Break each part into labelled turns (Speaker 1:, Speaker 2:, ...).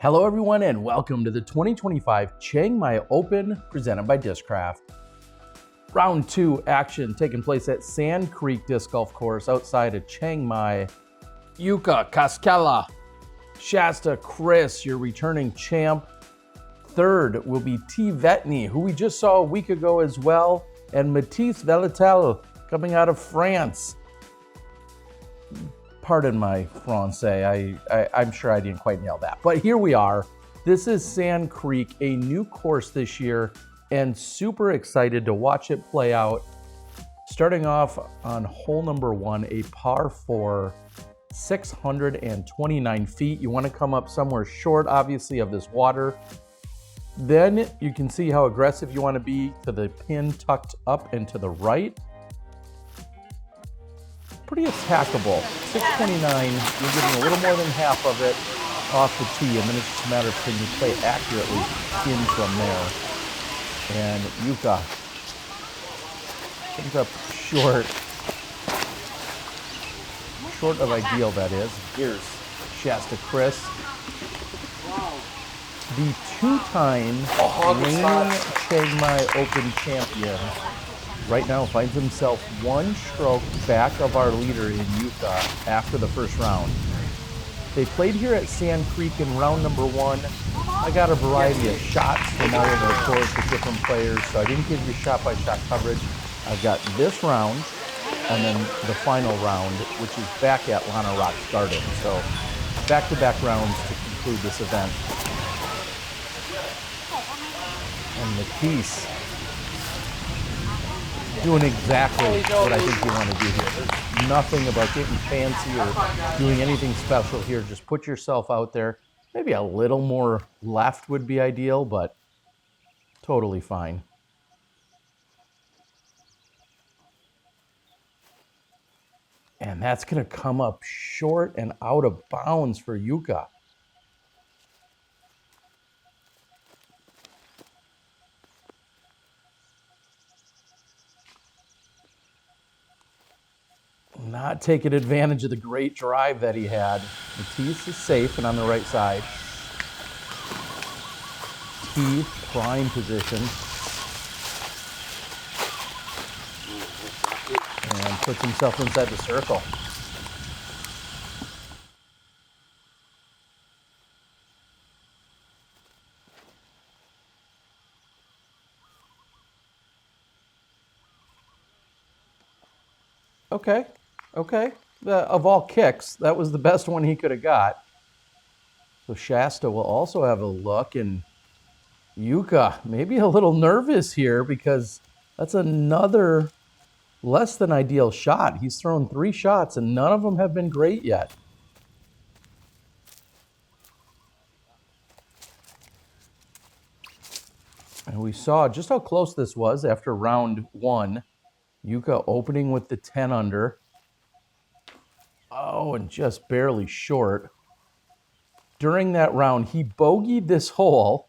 Speaker 1: Hello everyone and welcome to the 2025 Chiang Mai Open presented by Discraft. Round 2 action taking place at Sand Creek Disc Golf Course outside of Chiang Mai. Jukka Koskela, Shasta Criss, your returning champ. Third will be Vetne, who we just saw a week ago as well, and Mathis Villetelle coming out of France. Pardon my Francais, I'm sure I didn't quite nail that. But here we are. This is Sand Creek, a new course this year, and super excited to watch it play out. Starting off on hole number 1, a par 4, 629 feet. You want to come up somewhere short, obviously, of this water. Then you can see how aggressive you want to be to the pin tucked up and to the right. Pretty attackable. 629, you're getting a little more than half of it off the tee, and then it's just a matter of can you play accurately in from there. And Jukka comes up short of ideal, that is. Here's Shasta Criss, the two-time reigning Chiang Mai Open champion. Right now finds himself one stroke back of our leader in Jukka after the first round. They played here at Sand Creek in round number 1. I got a variety of shots from all over the course with different players, so I didn't give you shot-by-shot coverage. I've got this round and then the final round, which is back at Lanna Rocks Garden. So back-to-back rounds to conclude this event. And Mathis doing exactly what I think you want to do here. There's nothing about getting fancy or doing anything special here. Just put yourself out there. Maybe a little more left would be ideal, but totally fine. And that's going to come up short and out of bounds for Jukka. Not taking advantage of the great drive that he had. Mathis is safe and on the right side. Tee, prime position. And puts himself inside the circle. Okay. Of all kicks, that was the best one he could have got. So Shasta will also have a look, and Jukka maybe a little nervous here because that's another less than ideal shot. He's thrown 3 shots and none of them have been great yet. And we saw just how close this was after round 1. Jukka opening with the 10 under. Oh, and just barely short. During that round, he bogeyed this hole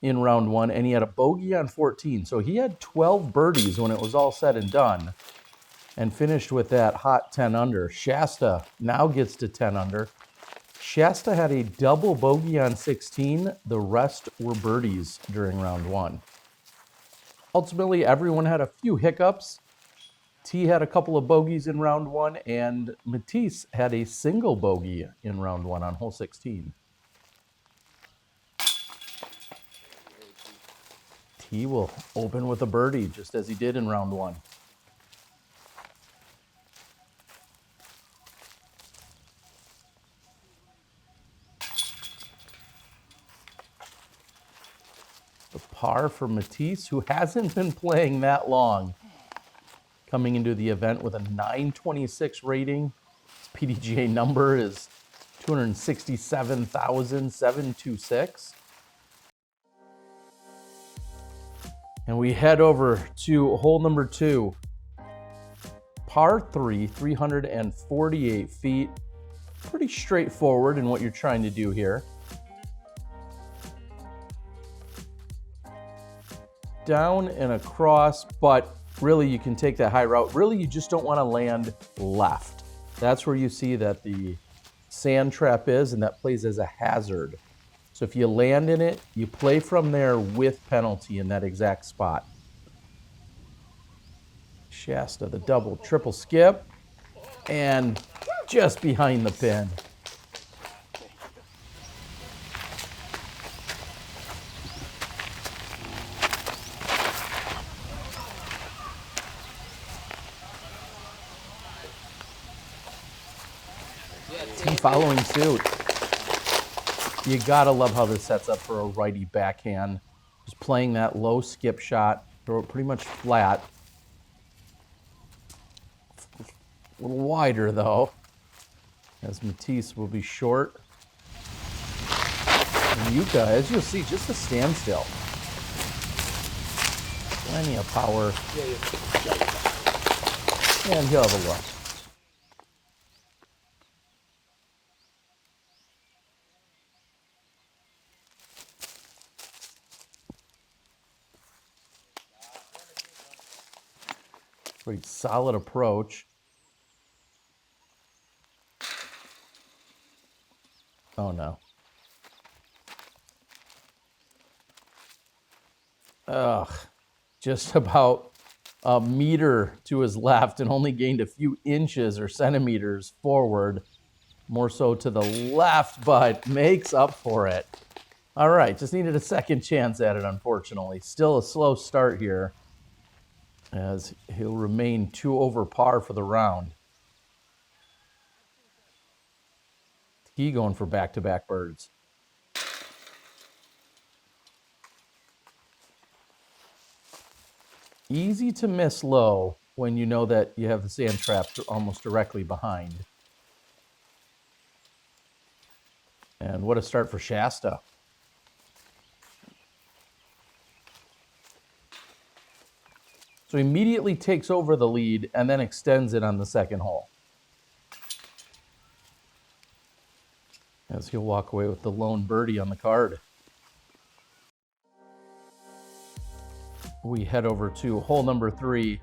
Speaker 1: in round 1, and he had a bogey on 14. So he had 12 birdies when it was all said and done, and finished with that hot 10 under. Shasta now gets to 10 under. Shasta had a double bogey on 16. The rest were birdies during round 1. Ultimately, everyone had a few hiccups. T had a couple of bogeys in round 1, and Mathis had a single bogey in round 1 on hole 16. T will open with a birdie, just as he did in round 1. The par for Mathis, who hasn't been playing that long. Coming into the event with a 926 rating. His PDGA number is 267,726. And we head over to hole number 2. Par 3, 348 feet. Pretty straightforward in what you're trying to do here. Down and across, but really, you can take that high route. Really, you just don't want to land left. That's where you see that the sand trap is, and that plays as a hazard. So if you land in it, you play from there with penalty in that exact spot. Shasta, the double, triple skip, and just behind the pin. T following suit. You gotta love how this sets up for a righty backhand. Just playing that low skip shot, throw it pretty much flat. A little wider though, as Mathis will be short. And Jukka, as you'll see, just a standstill. Plenty of power. And he'll have a look. Pretty solid approach. Oh no. Ugh. Just about a meter to his left and only gained a few inches or centimeters forward. More so to the left, but makes up for it. All right, just needed a second chance at it, unfortunately. Still a slow start here, as he'll remain 2 over par for the round. He going for back-to-back birds. Easy to miss low when you know that you have the sand trap almost directly behind. And what a start for Shasta. So he immediately takes over the lead and then extends it on the second hole, as he'll walk away with the lone birdie on the card. We head over to hole number 3.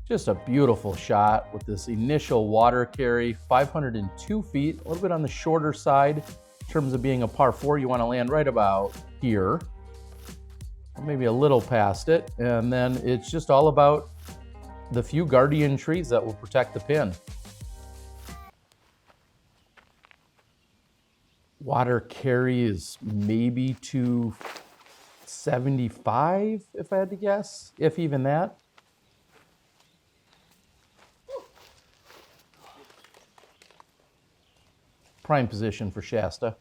Speaker 1: Just a beautiful shot with this initial water carry, 502 feet, a little bit on the shorter side in terms of being a par 4. You want to land right about here, or maybe a little past it, and then it's just all about the few guardian trees that will protect the pin. Water carry is maybe 275, if I had to guess, if even that. Prime position for Shasta.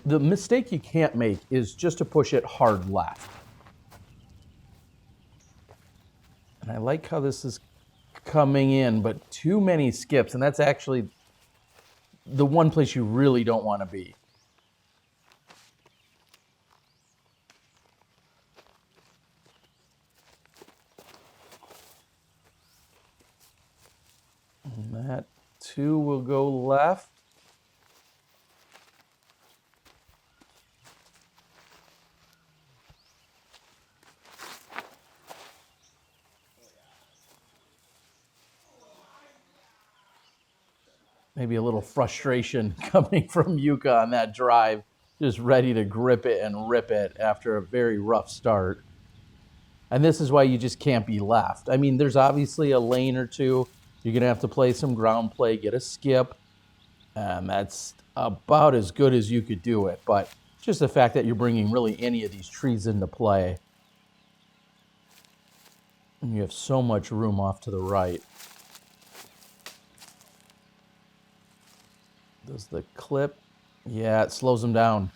Speaker 1: The mistake you can't make is just to push it hard left. And I like how this is coming in, but too many skips, and that's actually the one place you really don't want to be. And that 2 will go left. Maybe a little frustration coming from Jukka on that drive, just ready to grip it and rip it after a very rough start. And this is why you just can't be left. I mean, there's obviously a lane or two. You're going to have to play some ground play, get a skip, and that's about as good as you could do it. But just the fact that you're bringing really any of these trees into play, and you have so much room off to the right. Does the clip? Yeah, it slows them down.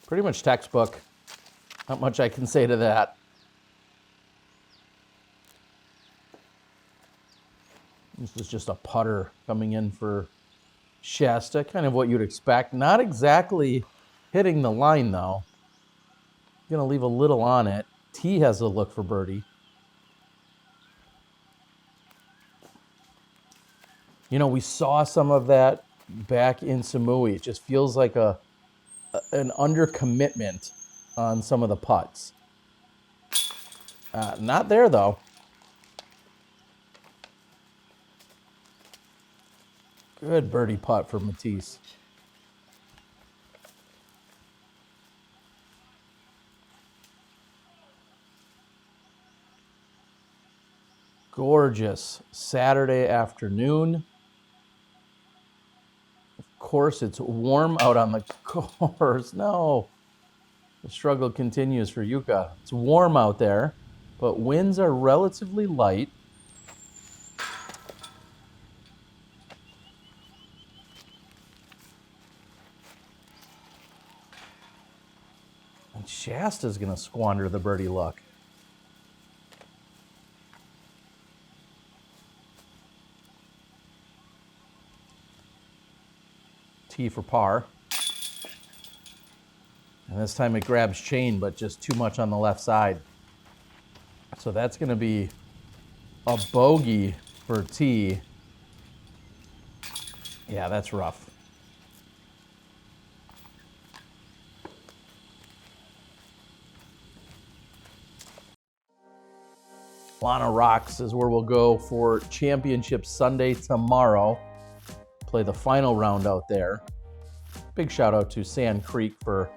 Speaker 1: Pretty much textbook. Not much I can say to that. This is just a putter coming in for Shasta, kind of what you'd expect. Not exactly hitting the line, though. Going to leave a little on it. T has a look for birdie. You know, we saw some of that back in Samui. It just feels like an undercommitment on some of the putts. Not there, though. Good birdie putt for Mathis. Gorgeous Saturday afternoon. Of course, it's warm out on the course. No, the struggle continues for Jukka. It's warm out there, but winds are relatively light. And Shasta's going to squander the birdie luck. Tee for par. And this time it grabs chain, but just too much on the left side. So that's going to be a bogey for tee. Yeah, that's rough. Lanna Rocks is where we'll go for Championship Sunday tomorrow. Play the final round out there. Big shout out to Sand Creek for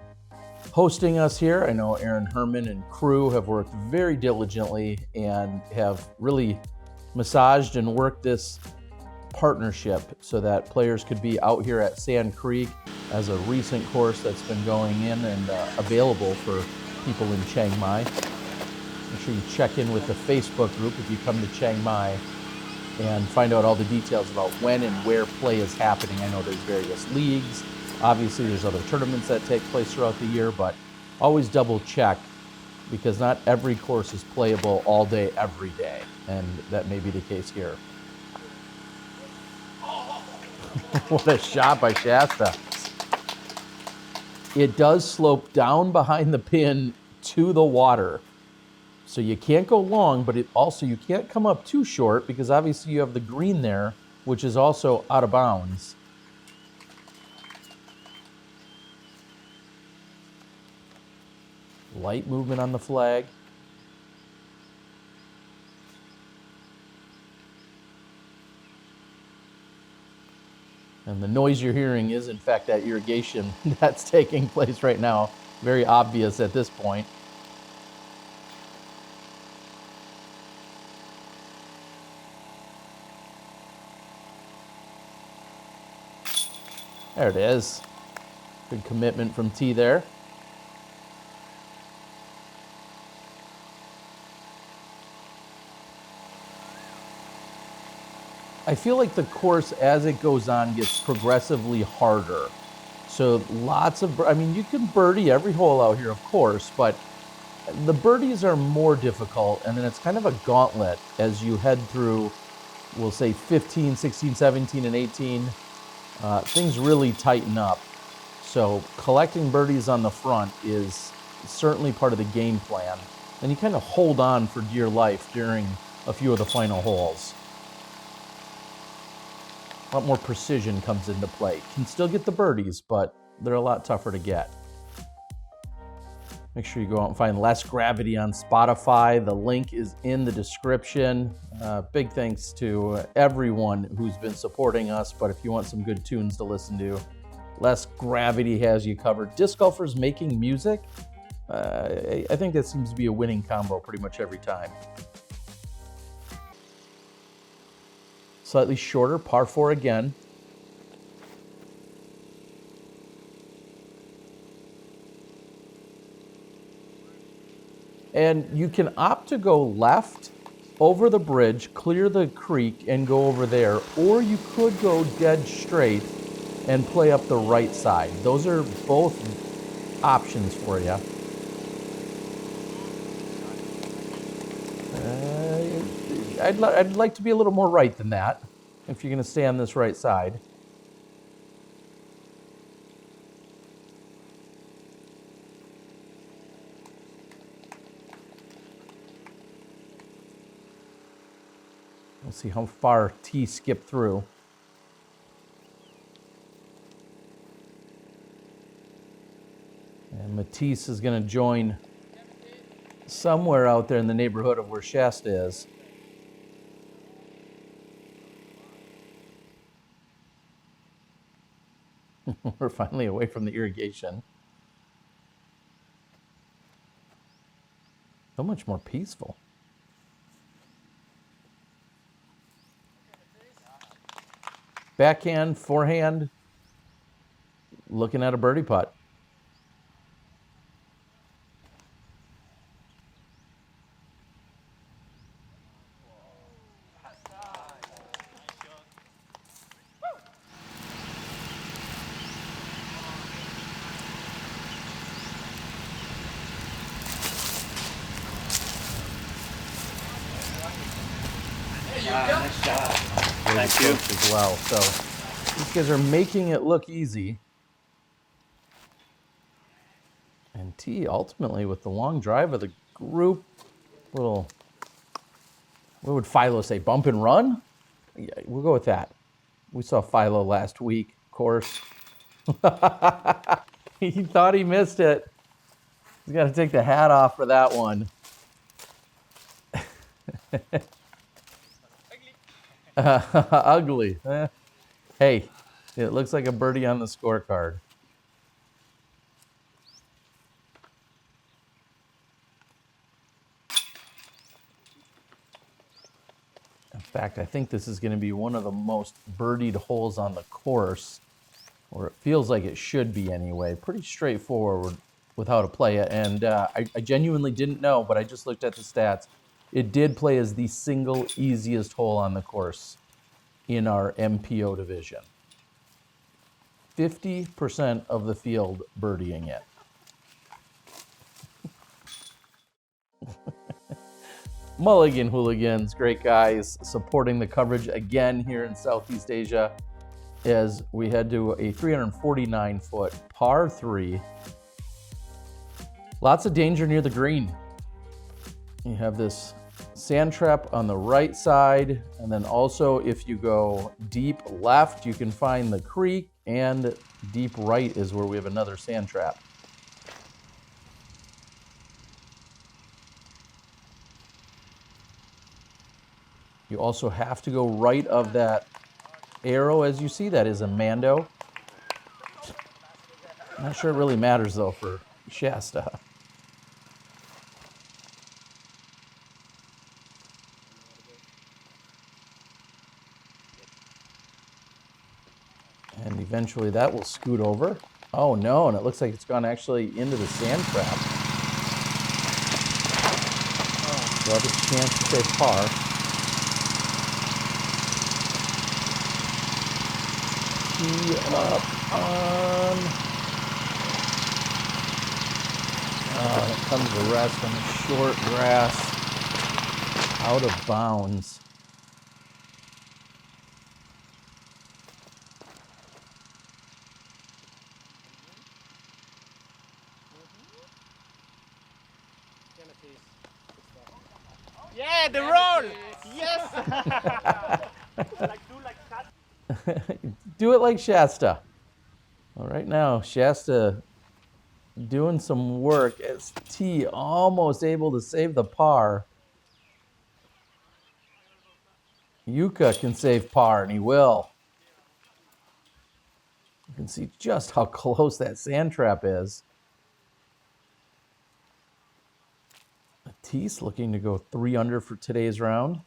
Speaker 1: hosting us here. I know Aaron Herman and crew have worked very diligently and have really massaged and worked this partnership so that players could be out here at Sand Creek as a recent course that's been going in and available for people in Chiang Mai. Make sure you check in with the Facebook group if you come to Chiang Mai and find out all the details about when and where play is happening. I know there's various leagues. Obviously, there's other tournaments that take place throughout the year, but always double check because not every course is playable all day, every day, and that may be the case here. What a shot by Shasta. It does slope down behind the pin to the water. So you can't go long, but you can't come up too short because obviously you have the green there, which is also out of bounds. Light movement on the flag. And the noise you're hearing is, in fact, that irrigation that's taking place right now. Very obvious at this point. There it is. Good commitment from T there. I feel like the course, as it goes on, gets progressively harder. So you can birdie every hole out here, of course, but the birdies are more difficult, and then it's kind of a gauntlet as you head through, we'll say 15, 16, 17, and 18. Things really tighten up. So collecting birdies on the front is certainly part of the game plan. And you kind of hold on for dear life during a few of the final holes. A lot more precision comes into play. You can still get the birdies, but they're a lot tougher to get. Make sure you go out and find Less Gravity on Spotify. The link is in the description. Big thanks to everyone who's been supporting us, but if you want some good tunes to listen to, Less Gravity has you covered. Disc golfers making music, I think that seems to be a winning combo pretty much every time. Slightly shorter, par 4 again. And you can opt to go left over the bridge, clear the creek, and go over there, or you could go dead straight and play up the right side. Those are both options for you. I'd like to be a little more right than that if you're going to stay on this right side. We'll see how far T skipped through. And Mathis is going to join somewhere out there in the neighborhood of where Shasta is. We're finally away from the irrigation. So much more peaceful. Backhand, forehand, looking at a birdie putt.
Speaker 2: Nice job.
Speaker 1: Thank you. As well. So these guys are making it look easy. And T ultimately with the long drive of the group, little, what would Philo say, bump and run? Yeah, we'll go with that. We saw Philo last week, of course. He thought he missed it. He's got to take the hat off for that one. Ugly. Hey, it looks like a birdie on the scorecard. In fact, I think this is going to be one of the most birdied holes on the course, or it feels like it should be anyway. Pretty straightforward with how to play it. And I genuinely didn't know, but I just looked at the stats. It did play as the single easiest hole on the course in our MPO division. 50% of the field birdieing it. Mulligan Hooligans, great guys, supporting the coverage again here in Southeast Asia as we head to a 349-foot par 3. Lots of danger near the green. You have this sand trap on the right side, and then also if you go deep left, you can find the creek, and deep right is where we have another sand trap. You also have to go right of that arrow, as you see. That is a Mando. Not sure it really matters, though, for Shasta. And eventually that will scoot over. Oh, no, and it looks like it's gone actually into the sand trap. So I'll just chance to say par. Tee up on. It comes to rest on the short grass, out of bounds.
Speaker 2: Yeah, the roll! Yes!
Speaker 1: Do it like Shasta. Well, right now, Shasta doing some work as T almost able to save the par. Jukka can save par, and he will. You can see just how close that sand trap is. Mathis looking to go 3 under for today's round.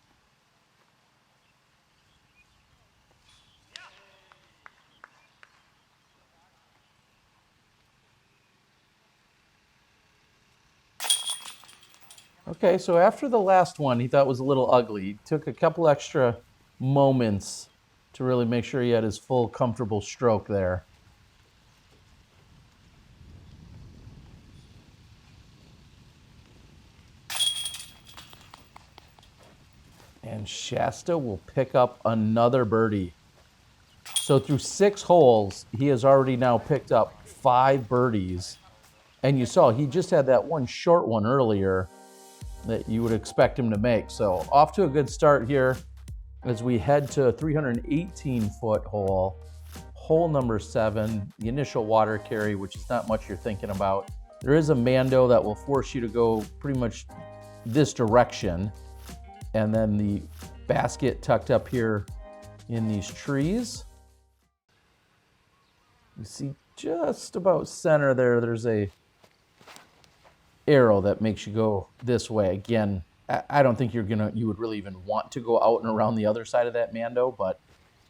Speaker 1: Okay, so after the last one he thought was a little ugly, he took a couple extra moments to really make sure he had his full comfortable stroke there. And Shasta will pick up another birdie. So through 6 holes, he has already now picked up 5 birdies. And you saw he just had that one short one earlier that you would expect him to make. So off to a good start here as we head to a 318-foot hole. Hole number 7, the initial water carry, which is not much you're thinking about. There is a Mando that will force you to go pretty much this direction, and then the basket tucked up here in these trees. You see just about center there, there's a arrow that makes you go this way. Again, I don't think you would really even want to go out and around the other side of that Mando, but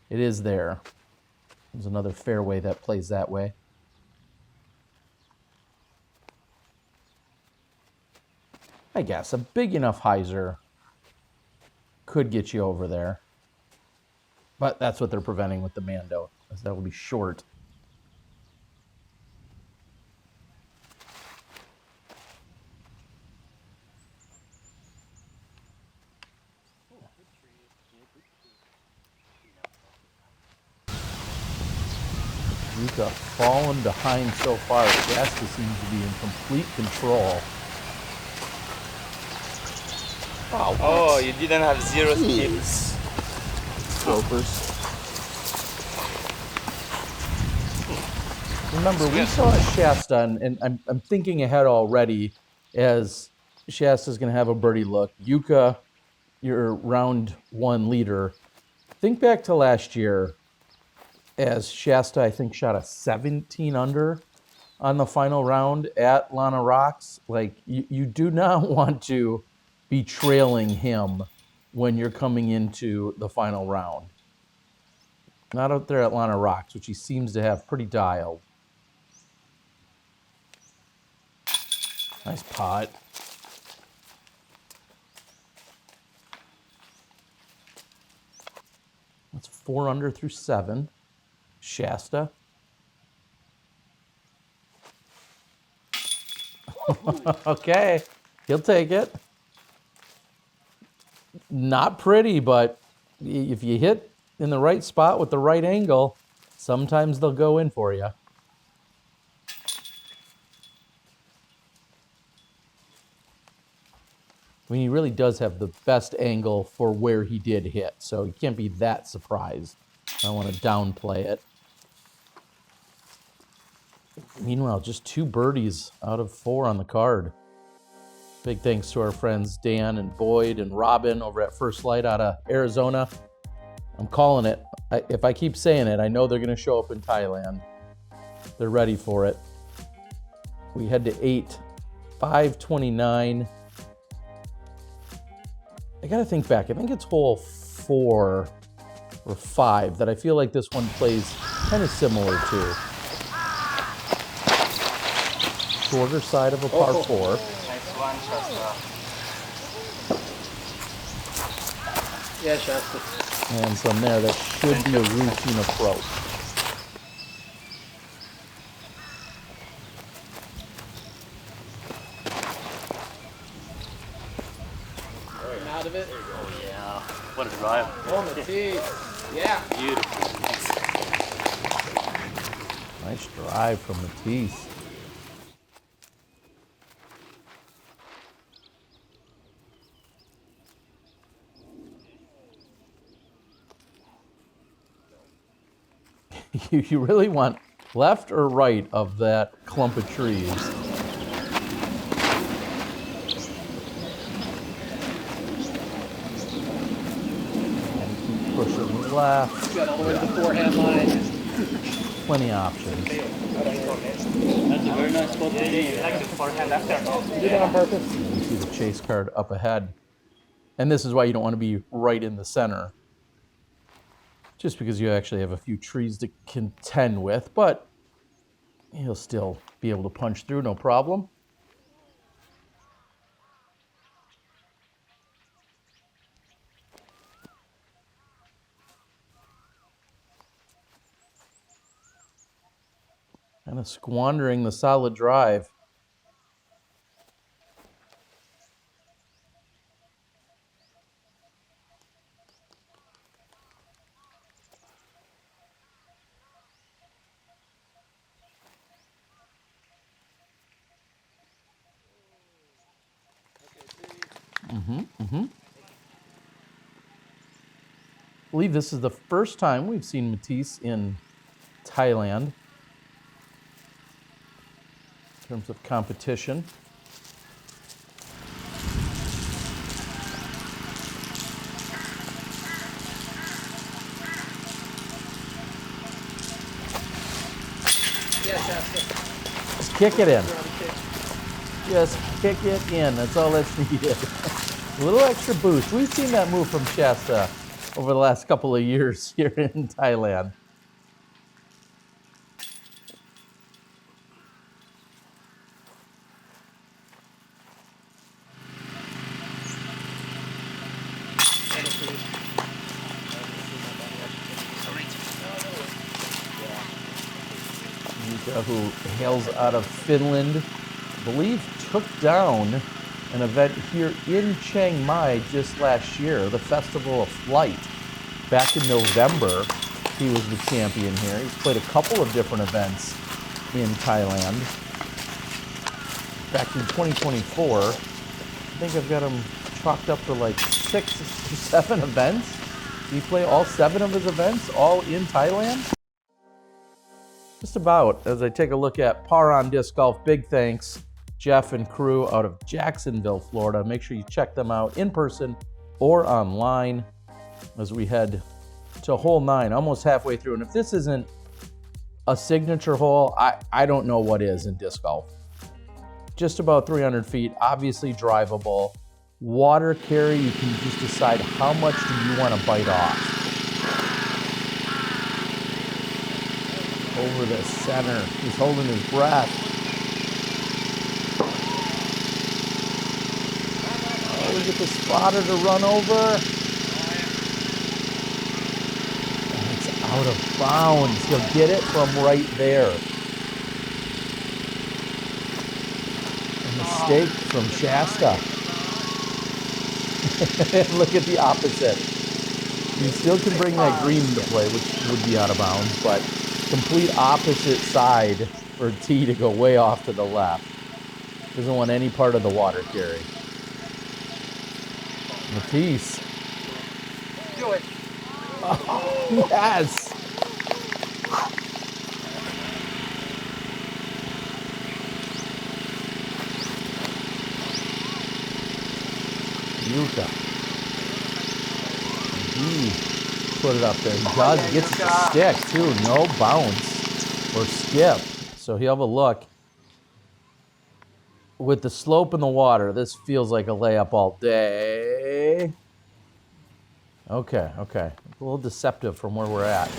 Speaker 1: it is there. There's another fairway that plays that way. I guess a big enough hyzer could get you over there. But that's what they're preventing with the Mando, as that will be short. Jukka fallen behind so far. Shasta seems to be in complete control. Wow.
Speaker 2: Oh, you didn't have 0 skips.
Speaker 1: Ropers. Remember, we saw Shasta, and I'm thinking ahead already, as Shasta's going to have a birdie look. Jukka, your round 1 leader. Think back to last year, as Shasta, I think, shot a 17 under on the final round at Lanna Rocks. Like, you do not want to be trailing him when you're coming into the final round. Not out there at Lanna Rocks, which he seems to have pretty dialed. Nice pot. That's 4 under through 7. Shasta. Okay, he'll take it. Not pretty, but if you hit in the right spot with the right angle, sometimes they'll go in for you. I mean, he really does have the best angle for where he did hit, so you can't be that surprised. I don't want to downplay it. Meanwhile, just 2 birdies out of 4 on the card. Big thanks to our friends Dan and Boyd and Robin over at First Light out of Arizona. I'm calling it. If I keep saying it, I know they're going to show up in Thailand. They're ready for it. We head to 8, 529. I got to think back. I think it's hole 4 or 5 that I feel like this one plays kind of similar to. Shorter side of a par 4.
Speaker 2: Nice one, Shasta. Yeah, Shasta.
Speaker 1: And from there, that should be a routine approach.
Speaker 2: Out of it.
Speaker 3: Oh yeah, what a drive.
Speaker 2: On the tee. Yeah.
Speaker 3: Beautiful.
Speaker 1: Nice drive from Mathis. You really want left or right of that clump of trees. And keep pushing left.
Speaker 2: Got all the way to the forehand line.
Speaker 1: Plenty of options.
Speaker 3: That's a very nice spot to be.
Speaker 2: You like the forehand left there?
Speaker 3: You
Speaker 2: did that on purpose?
Speaker 1: You see the chase card up ahead. And this is why you don't want to be right in the center. Just because you actually have a few trees to contend with, but you'll still be able to punch through, no problem. Kind of squandering the solid drive. I believe this is the first time we've seen Mathis in Thailand. terms of competition.
Speaker 2: Yeah, Shasta.
Speaker 1: Just kick it in. Just kick it in. That's all that's needed. A little extra boost. We've seen that move from Shasta over the last couple of years here in Thailand. Jukka, who hails out of Finland, I believe took down an event here in Chiang Mai just last year, the Festival of Flight. Back in November, he was the champion here. He's played a couple of different events in Thailand. Back in 2024, I think I've got him chalked up for like 6 or 7 events. Did he play all 7 of his events, all in Thailand? Just about. As I take a look at Par on Disc Golf, big thanks, Jeff and crew out of Jacksonville, Florida. Make sure you check them out in person or online as we head to hole 9, almost halfway through. And if this isn't a signature hole, I don't know what is in disc golf. Just about 300 feet, obviously drivable. Water carry, you can just decide how much do you want to bite off. Over the center, he's holding his breath. Oh, we get the spotter to run over. And it's out of bounds. He'll get it from right there. A mistake from Shasta. Look at the opposite. You still can bring that green into play, which would be out of bounds, but complete opposite side for T to go way off to the left. Doesn't want any part of the water carry. Mathis.
Speaker 2: Do it.
Speaker 1: Oh, yes. Jukka. Put it up there. He does. He gets it to stick too. No bounce or skip. So he'll have a look. With the slope in the water, this feels like a layup all day. Okay. A little deceptive from where we're at.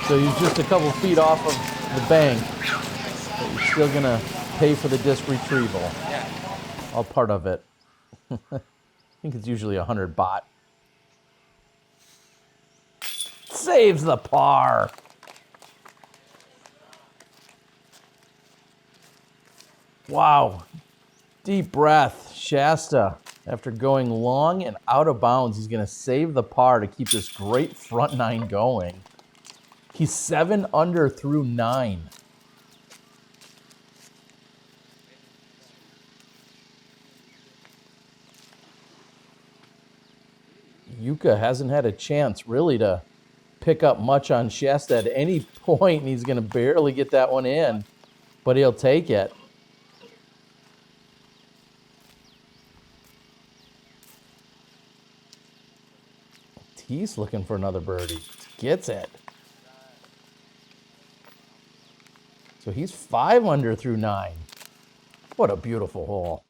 Speaker 1: So he's just a couple feet off of the bank, but you're still gonna pay for the disc retrieval.
Speaker 2: Yeah.
Speaker 1: All part of it. I think it's usually 100 baht. Saves the par. Wow. Deep breath. Shasta, after going long and out of bounds, he's going to save the par to keep this great front 9 going. He's 7 under through 9. Jukka hasn't had a chance really to pick up much on Shasta at any point, and he's going to barely get that one in, but he'll take it. He's looking for another birdie. Gets it. So he's 5 under through 9. What a beautiful hole.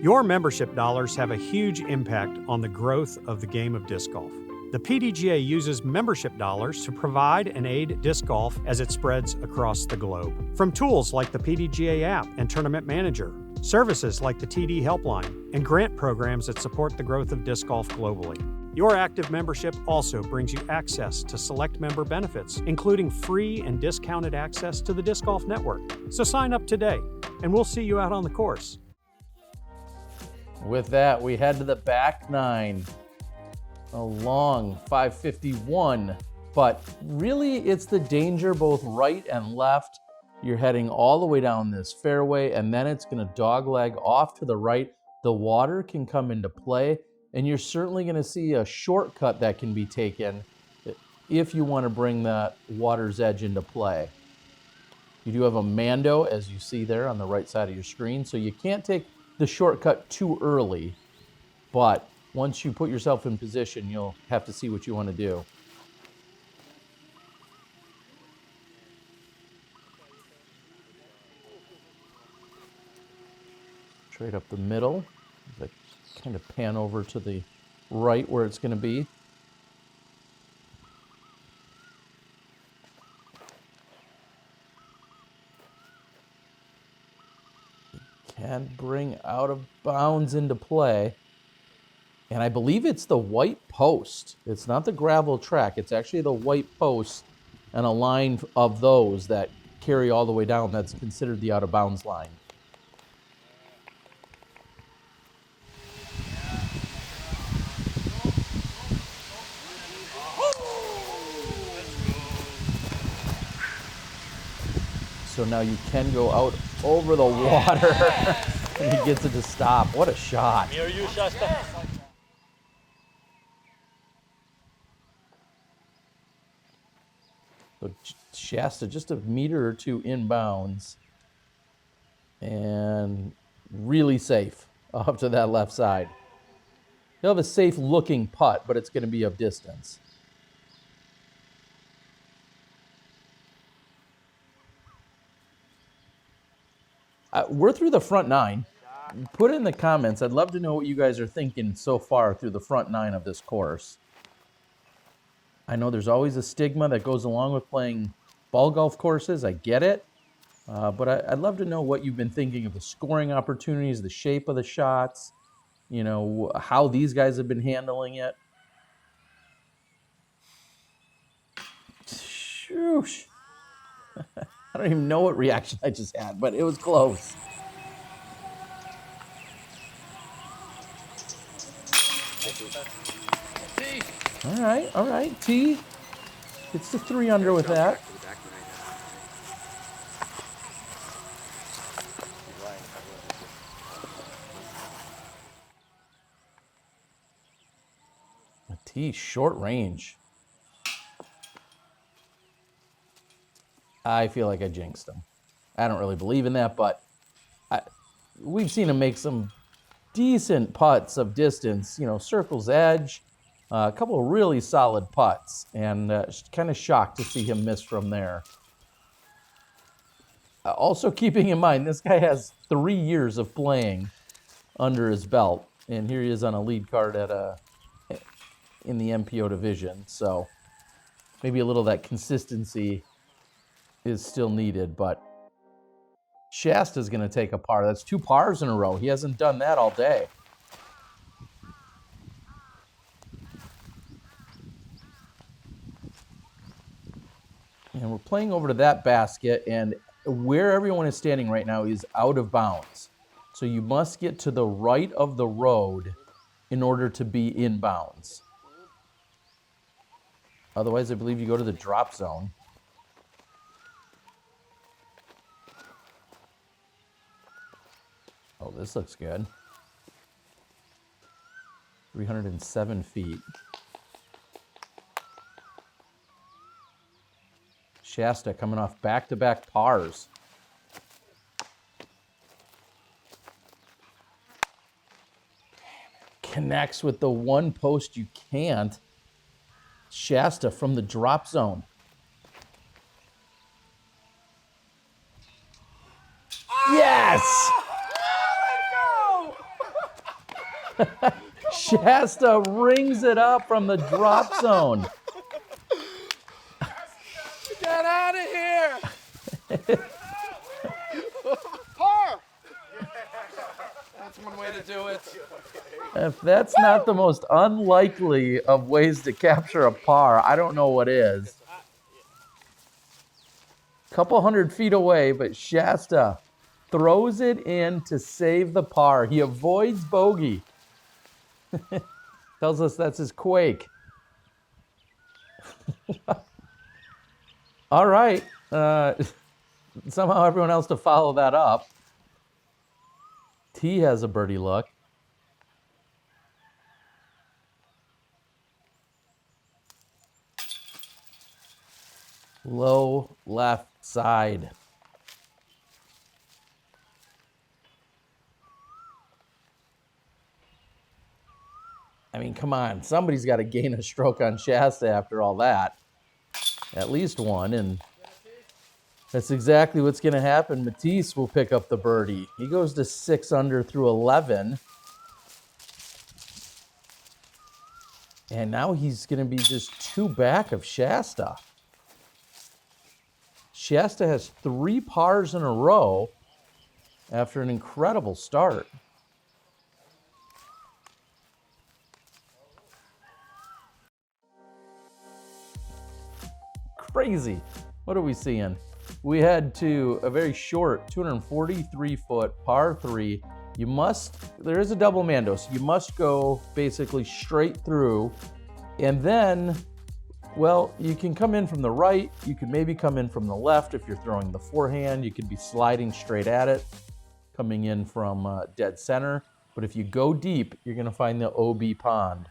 Speaker 4: Your membership dollars have a huge impact on the growth of the game of disc golf. The PDGA uses membership dollars to provide and aid disc golf as it spreads across the globe. From tools like the PDGA app and Tournament Manager, services like the TD Helpline, and grant programs that support the growth of disc golf globally. Your active membership also brings you access to select member benefits, including free and discounted access to the Disc Golf Network. So sign up today, and we'll see you out on the course.
Speaker 1: With that, we head to the back 9. A long 551, but really it's the danger both right and left. You're heading all the way down this fairway, and then it's going to dogleg off to the right. The water can come into play, and you're certainly going to see a shortcut that can be taken. if you want to bring that water's edge into play. You do have a Mando, as you see there on the right side of your screen, so you can't take the shortcut too early, but once you put yourself in position, you'll have to see what you want to do. Straight up the middle. As I kind of pan over to the right where it's going to be. Can bring out of bounds into play. And I believe it's the white post. It's not the gravel track. It's actually the white post and a line of those that carry all the way down. That's considered the out of bounds line. So now you can go out over the water and he gets it to stop. What a shot.
Speaker 3: Near you, Shasta.
Speaker 1: So Shasta just a meter or two inbounds and really safe off to that left side. He'll have a safe looking putt, but it's going to be of distance. We're through the front nine. Put in the comments. I'd love to know what you guys are thinking so far through the front nine of this course. I know there's always a stigma that goes along with playing ball golf courses. I get it. But I'd love to know what you've been thinking of the scoring opportunities, the shape of the shots, you know, how these guys have been handling it. Shoosh. I don't even know what reaction I just had, but it was close. All right. T gets to 3 under with that. T short range. I feel like I jinxed him. I don't really believe in that, but we've seen him make some decent putts of distance, you know, circle's edge, a couple of really solid putts, and kind of shocked to see him miss from there. Also keeping in mind, this guy has 3 years of playing under his belt, and here he is on a lead card in the MPO division, so maybe a little of that consistency is still needed, but Shasta's going to take a par. That's 2 pars in a row. He hasn't done that all day. And we're playing over to that basket, and where everyone is standing right now is out of bounds. So you must get to the right of the road in order to be in bounds. Otherwise, I believe you go to the drop zone. Oh, this looks good. 307 feet. Shasta coming off back-to-back pars. Connects with the one post you can't. Shasta from the drop zone. Yes! Shasta rings it up from the drop zone.
Speaker 2: Get out of here! Par! That's one way to do it.
Speaker 1: If that's not the most unlikely of ways to capture a par, I don't know what is. Couple 100 feet away, but Shasta throws it in to save the par. He avoids bogey. Tells us that's his quake. All right. Somehow everyone else to follow that up. T has a birdie look. Low left side. I mean, come on. Somebody's got to gain a stroke on Shasta after all that. At least one, and that's exactly what's going to happen. Mathis will pick up the birdie. He goes to 6 under through 11. And now he's going to be just 2 back of Shasta. Shasta has 3 pars in a row after an incredible start. Crazy. What are we seeing? We head to a very short 243-foot par 3. There is a double mando, so you must go basically straight through. And then, well, you can come in from the right. You could maybe come in from the left if you're throwing the forehand. You could be sliding straight at it, coming in from dead center. But if you go deep, you're going to find the OB pond.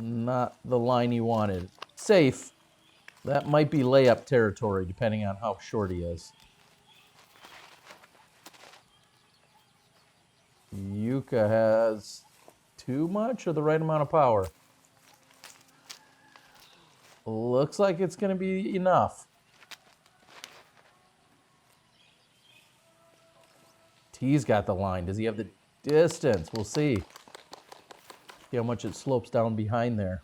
Speaker 1: Not the line he wanted. Safe. That might be layup territory, depending on how short he is. Jukka has too much or the right amount of power? Looks like it's going to be enough. T's got the line. Does he have the distance? We'll see. See how much it slopes down behind there.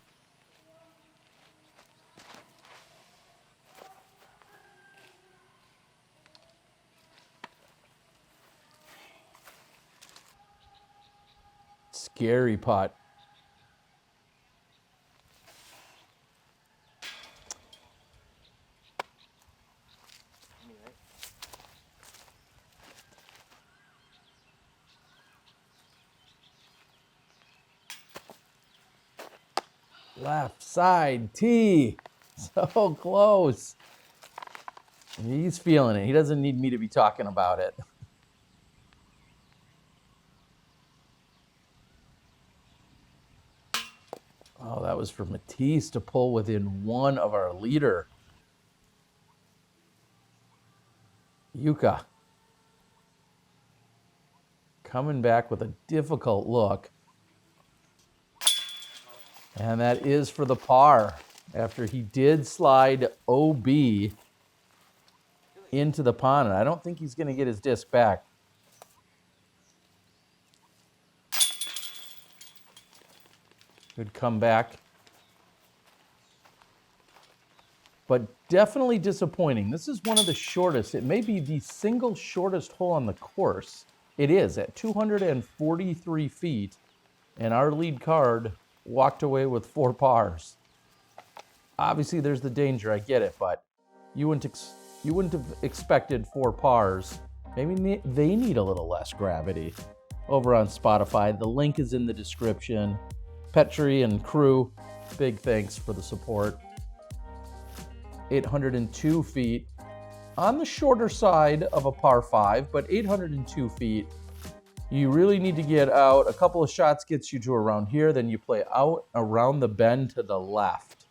Speaker 1: Scary putt. Left side tee. So close. He's feeling it. He doesn't need me to be talking about it. Oh, that was for Mathis to pull within 1 of our leader. Jukka coming back with a difficult look. And that is for the par after he did slide OB into the pond. And I don't think he's going to get his disc back. Good comeback. But definitely disappointing. This is one of the shortest. It may be the single shortest hole on the course. It is at 243 feet. And our lead card walked away with 4 pars. Obviously, there's the danger. I get it, but you wouldn't have expected 4 pars. Maybe they need a little less gravity. Over on Spotify, the link is in the description. Petri and crew, big thanks for the support. 802 feet on the shorter side of a par 5, but 802 feet. You really need to get out. A couple of shots gets you to around here. Then you play out around the bend to the left.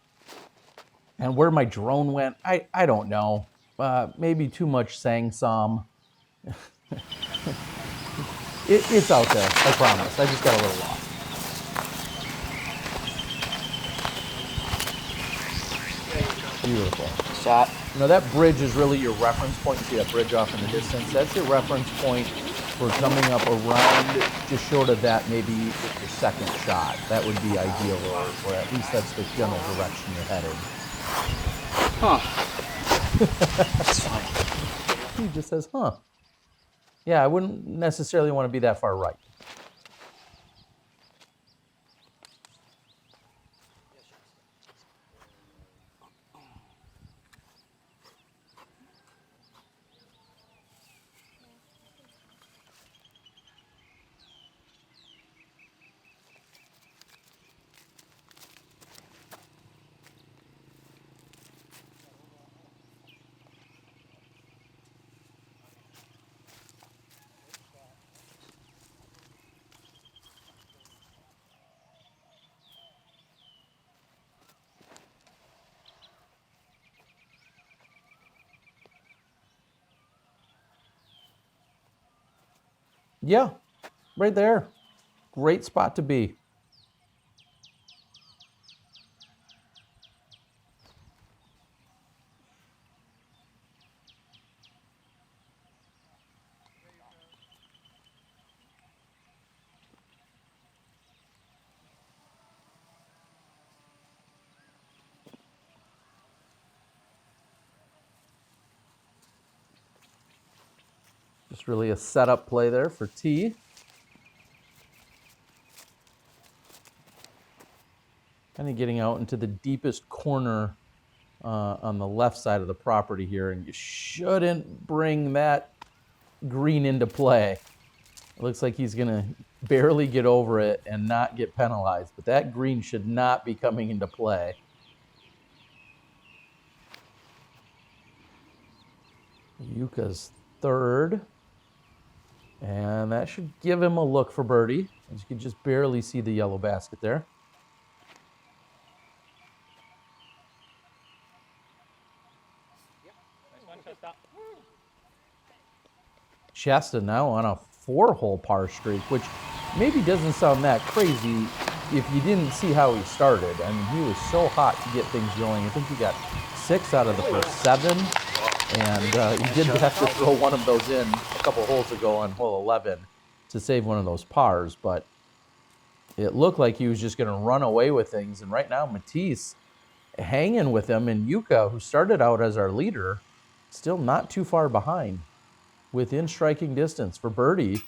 Speaker 1: And where my drone went, I don't know. Maybe too much sang-som. It's out there, I promise. I just got a little lost. Beautiful.
Speaker 3: Shot.
Speaker 1: You know, that bridge is really your reference point. You see that bridge off in the distance. That's your reference point for coming up around just short of that, maybe with your second shot. That would be ideal, or at least that's the general direction you're headed.
Speaker 3: Huh. That's fine.
Speaker 1: He just says, huh. Yeah, I wouldn't necessarily want to be that far right. Yeah, right there. Great spot to be. Just really a setup play there for T. Kind of getting out into the deepest corner on the left side of the property here, and you shouldn't bring that green into play. It looks like he's going to barely get over it and not get penalized, but that green should not be coming into play. Jukka's third, and that should give him a look for birdie. As you can just barely see the yellow basket there. Shasta now on a 4-hole par streak, which maybe doesn't sound that crazy if you didn't see how he started. I mean, he was so hot to get things going. I think he got 6 out of the first 7, and he did have to throw one of those in a couple holes ago on hole 11 to save one of those pars, but it looked like he was just going to run away with things. And right now, Mathis hanging with him, and Jukka, who started out as our leader, still not too far behind, within striking distance for birdie.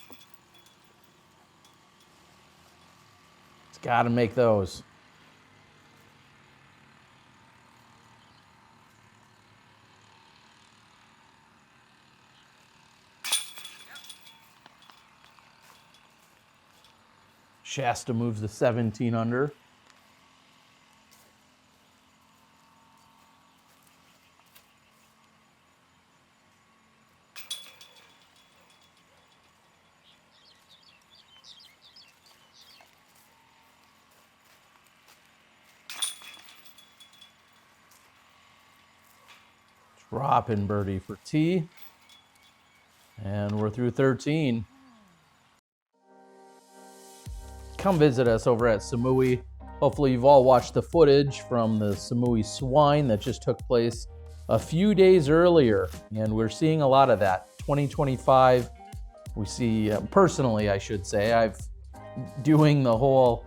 Speaker 1: It's got to make those. Shasta moves to 17 under. Dropping birdie for T. And we're through 13. Come visit us over at Samui. Hopefully you've all watched the footage from the Samui Swine that just took place a few days earlier. And we're seeing a lot of that. 2025, we see, personally I should say, I've doing the whole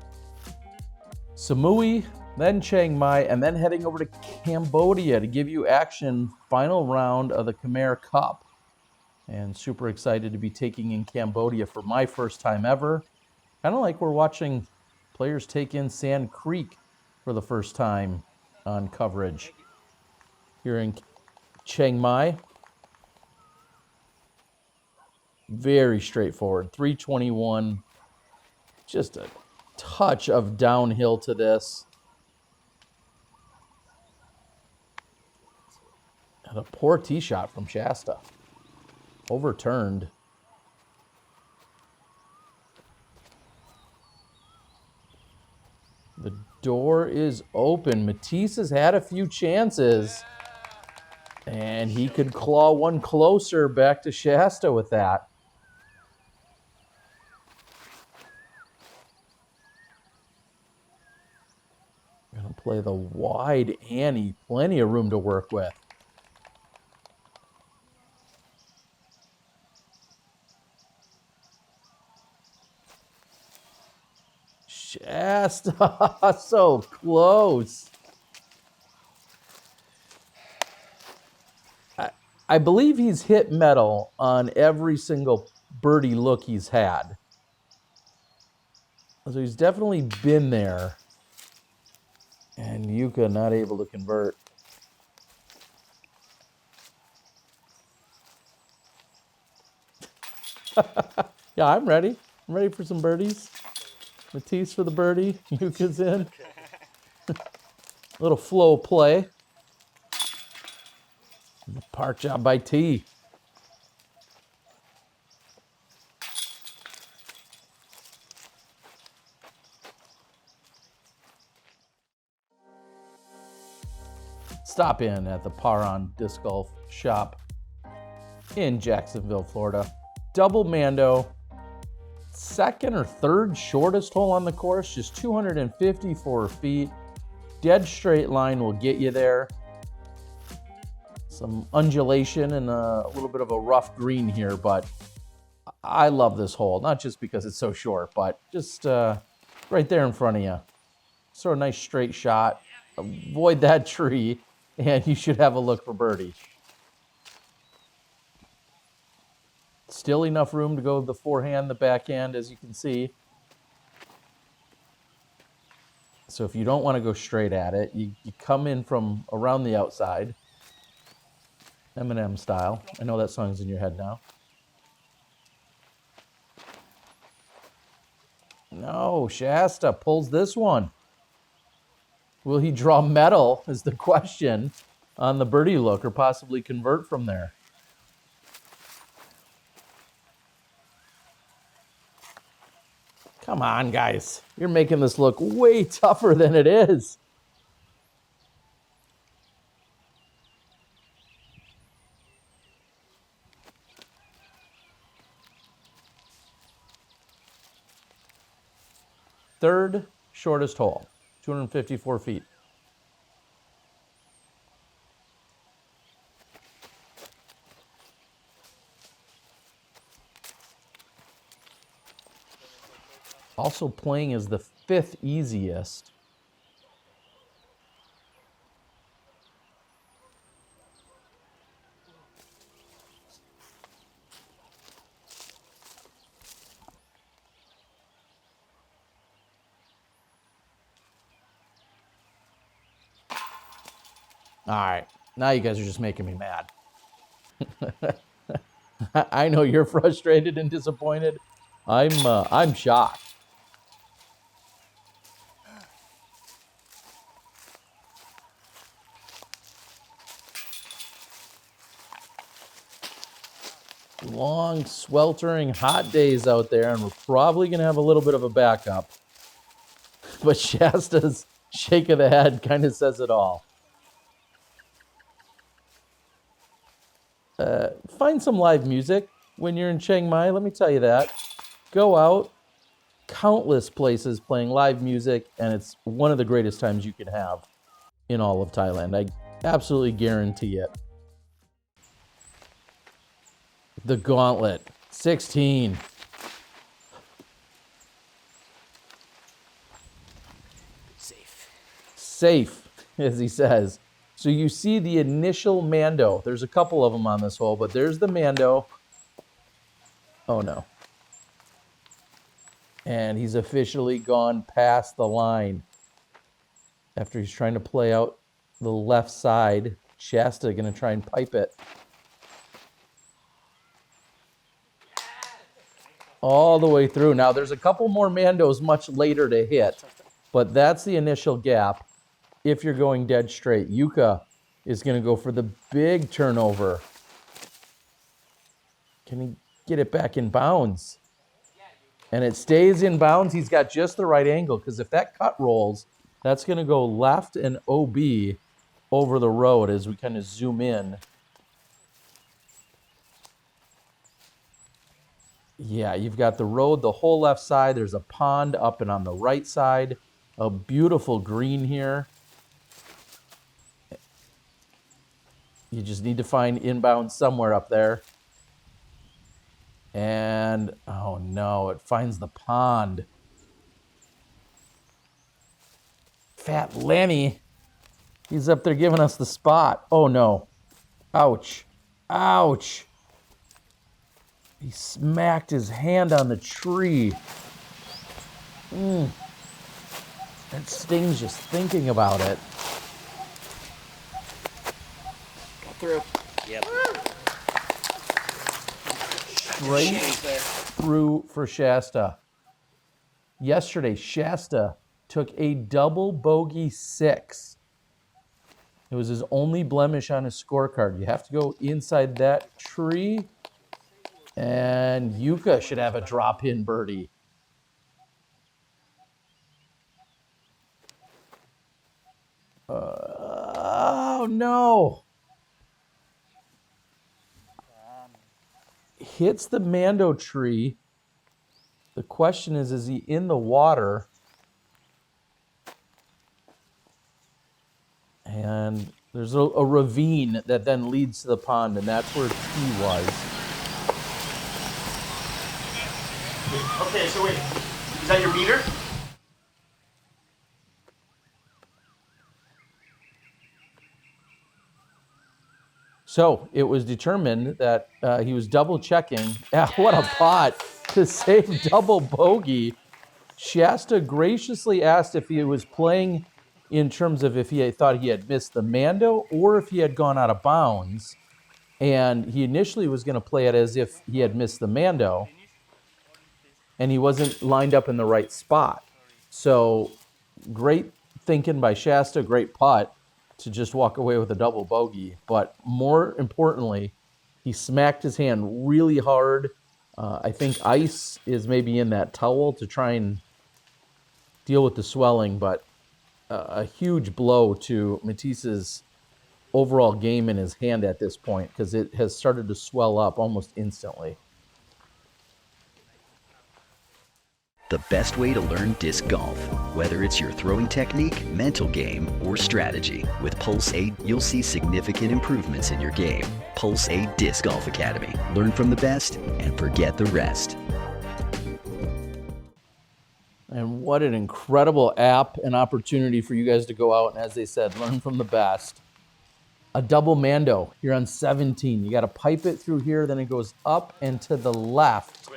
Speaker 1: Samui, then Chiang Mai, and then heading over to Cambodia to give you action final round of the Khmer Cup. And super excited to be taking in Cambodia for my first time ever. Kind of like we're watching players take in Sand Creek for the first time on coverage here in Chiang Mai. Very straightforward, 321. Just a touch of downhill to this. And a poor tee shot from Shasta. Overturned. The door is open. Mathis has had a few chances, and he could claw one closer back to Shasta with that. Gonna play the wide Annie. Plenty of room to work with. Shasta, so close. I believe he's hit metal on every single birdie look he's had. So he's definitely been there. And Jukka not able to convert. Yeah, I'm ready. I'm ready for some birdies. Mathis for the birdie. Jukka's in. Little flow play. Park job by T. Stop in at the Paron Disc Golf Shop in Jacksonville, Florida. Double Mando, second or third shortest hole on the course, just 254 feet. Dead straight line will get you there. Some undulation and a little bit of a rough green here, but I love this hole, not just because it's so short, but just right there in front of you. Sort of nice straight shot. Avoid that tree, and you should have a look for birdie. Still enough room to go the forehand, the backhand, as you can see. So if you don't want to go straight at it, you come in from around the outside. Eminem style. I know that song's in your head now. No, Shasta pulls this one. Will he draw medal is the question on the birdie look, or possibly convert from there. Come on, guys. You're making this look way tougher than it is. Third shortest hole, 254 feet. Also playing as the 5th easiest. All right, now you guys are just making me mad. I know you're frustrated and disappointed. I'm shocked. Long, sweltering, hot days out there, and we're probably going to have a little bit of a backup. But Shasta's shake of the head kind of says it all. Find some live music when you're in Chiang Mai, let me tell you that. Go out, countless places playing live music, and it's one of the greatest times you can have in all of Thailand. I absolutely guarantee it. The gauntlet, 16. Safe, as he says. So you see the initial Mando. There's a couple of them on this hole, but there's the Mando. Oh no. And he's officially gone past the line. After he's trying to play out the left side, Shasta gonna try and pipe it. All the way through. Now there's a couple more Mandos much later to hit, but that's the initial gap. If you're going dead straight, Jukka is going to go for the big turnover. Can he get it back in bounds? And it stays in bounds. He's got just the right angle, because if that cut rolls, that's going to go left and OB over the road as we kind of zoom in. Yeah, you've got the road, the whole left side. There's a pond up and on the right side. A beautiful green here. You just need to find inbound somewhere up there. And, oh no, it finds the pond. Fat Lenny. He's up there giving us the spot. Oh no. Ouch. Ouch. He smacked his hand on the tree. That stings just thinking about it.
Speaker 2: Through.
Speaker 3: Yep.
Speaker 1: Straight through for Shasta. Yesterday, Shasta took a double bogey 6. It was his only blemish on his scorecard. You have to go inside that tree, and Jukka should have a drop-in birdie. Oh, no. Hits the Mando tree. The question is he in the water? And there's a ravine that then leads to the pond, and that's where T was.
Speaker 3: Okay, so wait. Is that your meter?
Speaker 1: So it was determined that he was double checking. Yeah, what a pot to save double bogey. Shasta graciously asked if he was playing in terms of if he thought he had missed the Mando or if he had gone out of bounds. And he initially was going to play it as if he had missed the Mando and he wasn't lined up in the right spot. So great thinking by Shasta, great putt to just walk away with a double bogey. But more importantly, he smacked his hand really hard. I think ice is maybe in that towel to try and deal with the swelling, but a huge blow to Mathis's overall game in his hand at this point because it has started to swell up almost instantly.
Speaker 5: The best way to learn disc golf, whether it's your throwing technique, mental game, or strategy. With Pulse 8, you'll see significant improvements in your game. Pulse 8 Disc Golf Academy. Learn from the best and forget the rest.
Speaker 1: And what an incredible app and opportunity for you guys to go out and, as they said, learn from the best. A double Mando. You're on 17. You got to pipe it through here, then it goes up and to the left.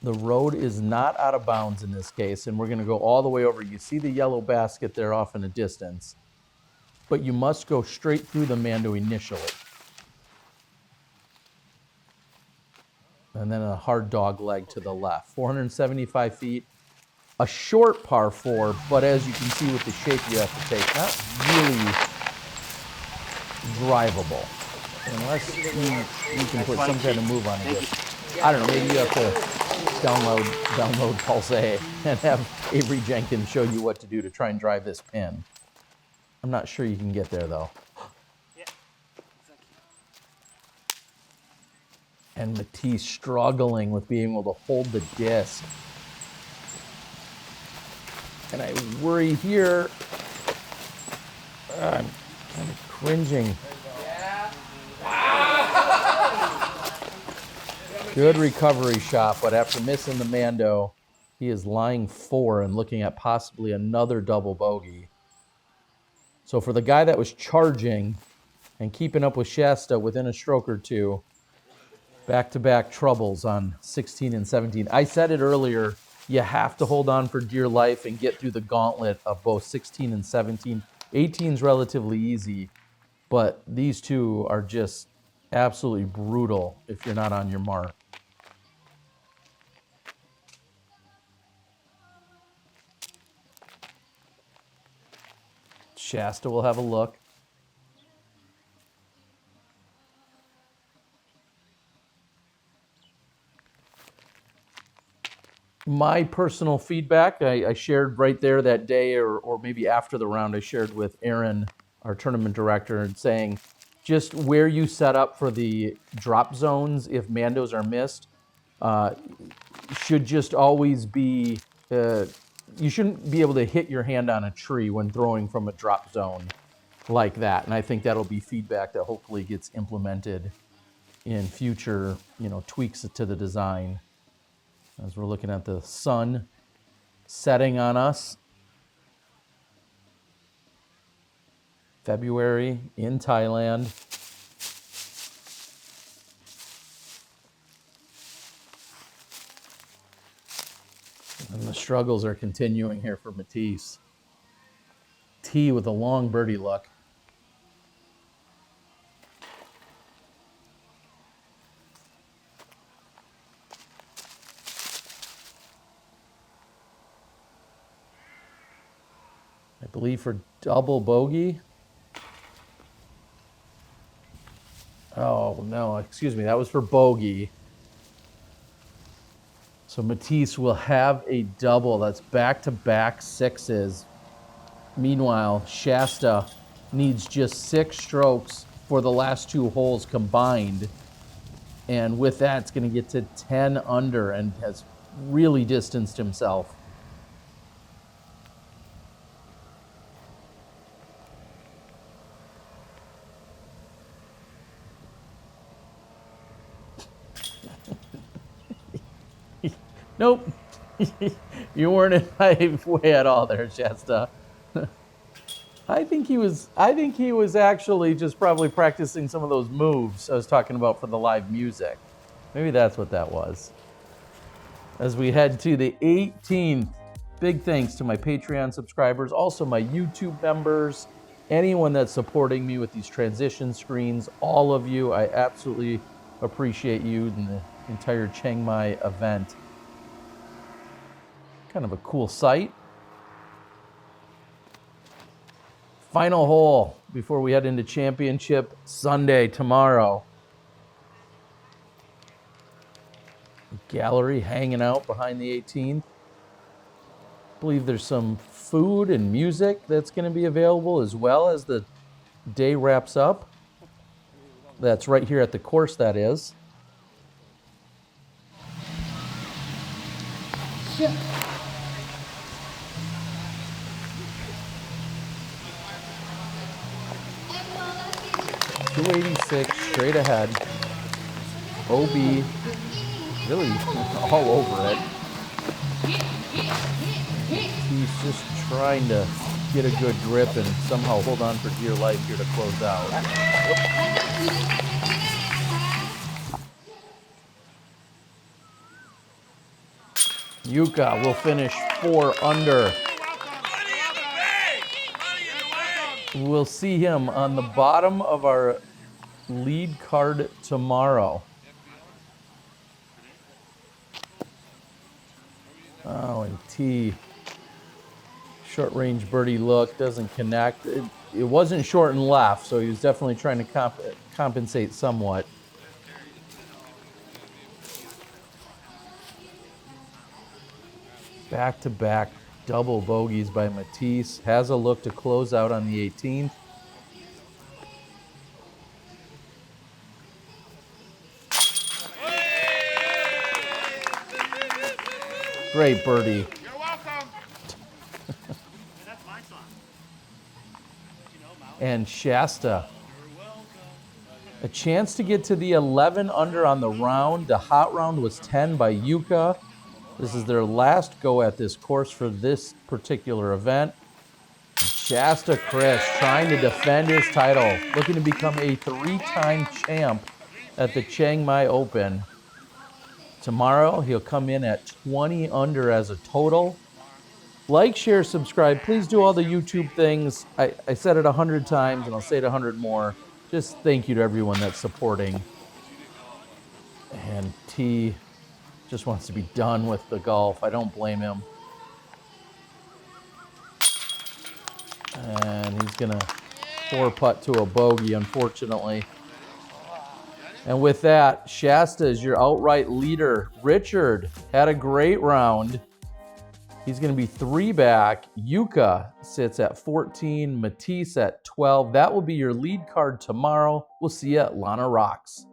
Speaker 1: The road is not out of bounds in this case, and we're going to go all the way over. You see the yellow basket there off in the distance, but you must go straight through the Mando initially. And then a hard dog leg to the left. 475 feet, a short par 4, but as you can see with the shape you have to take, not really drivable. Unless you can put some kind of move on it. I don't know, maybe you have to download Pulse A and have Avery Jenkins show you what to do to try and drive this pin. I'm not sure you can get there though. And Mathis struggling with being able to hold the disc. And I worry here, I'm kind of cringing. Good recovery shot, but after missing the Mando, he is lying 4 and looking at possibly another double bogey. So for the guy that was charging and keeping up with Shasta within a stroke or two, back-to-back troubles on 16 and 17. I said it earlier, you have to hold on for dear life and get through the gauntlet of both 16 and 17. 18 is relatively easy, but these two are just absolutely brutal if you're not on your mark. Shasta will have a look. My personal feedback, I shared right there that day, or maybe after the round, I shared with Aaron, our tournament director, and saying, just where you set up for the drop zones if Mandos are missed should just always be, you shouldn't be able to hit your hand on a tree when throwing from a drop zone like that. And I think that'll be feedback that hopefully gets implemented in future, tweaks to the design. As we're looking at the sun setting on us. February in Thailand. And the struggles are continuing here for Mathis. T with a long birdie luck. I believe for double bogey. Oh, no, excuse me. That was for bogey. So Mathis will have a double. That's back-to-back sixes. Meanwhile, Shasta needs just 6 strokes for the last 2 holes combined. And with that, it's going to get to 10 under and has really distanced himself. Nope. You weren't in my way at all there, Shasta. I think he was actually just probably practicing some of those moves I was talking about for the live music. Maybe that's what that was. As we head to the 18th, big thanks to my Patreon subscribers, also my YouTube members, anyone that's supporting me with these transition screens, all of you. I absolutely appreciate you and the entire Chiang Mai event. Kind of a cool sight. Final hole before we head into championship Sunday tomorrow. Gallery hanging out behind the 18th. I believe there's some food and music that's going to be available as well as the day wraps up. That's right here at the course, that is.
Speaker 6: Shit.
Speaker 1: 286 straight ahead. OB really all over it. He's just trying to get a good grip and somehow hold on for dear life here to close out. Jukka will finish 4 under. We'll see him on the bottom of our lead card tomorrow. Oh, and T. Short range birdie look, doesn't connect. It wasn't short and left, so he was definitely trying to compensate somewhat. Back-to-back double bogeys by Mathis. Has a look to close out on the 18th. Great birdie.
Speaker 3: You're welcome.
Speaker 1: And Shasta. A chance to get to the 11 under on the round. The hot round was 10 by Jukka. This is their last go at this course for this particular event. Shasta Criss trying to defend his title, looking to become a 3-time champ at the Chiang Mai Open. Tomorrow, he'll come in at 20 under as a total. Like, share, subscribe. Please do all the YouTube things. I said it 100 times, and I'll say it 100 more. Just thank you to everyone that's supporting. And T just wants to be done with the golf. I don't blame him. And he's going to 4-putt to a bogey, unfortunately. And with that, Shasta is your outright leader. Richard had a great round. He's going to be 3 back. Jukka sits at 14. Mathis at 12. That will be your lead card tomorrow. We'll see you at Lanna Rocks.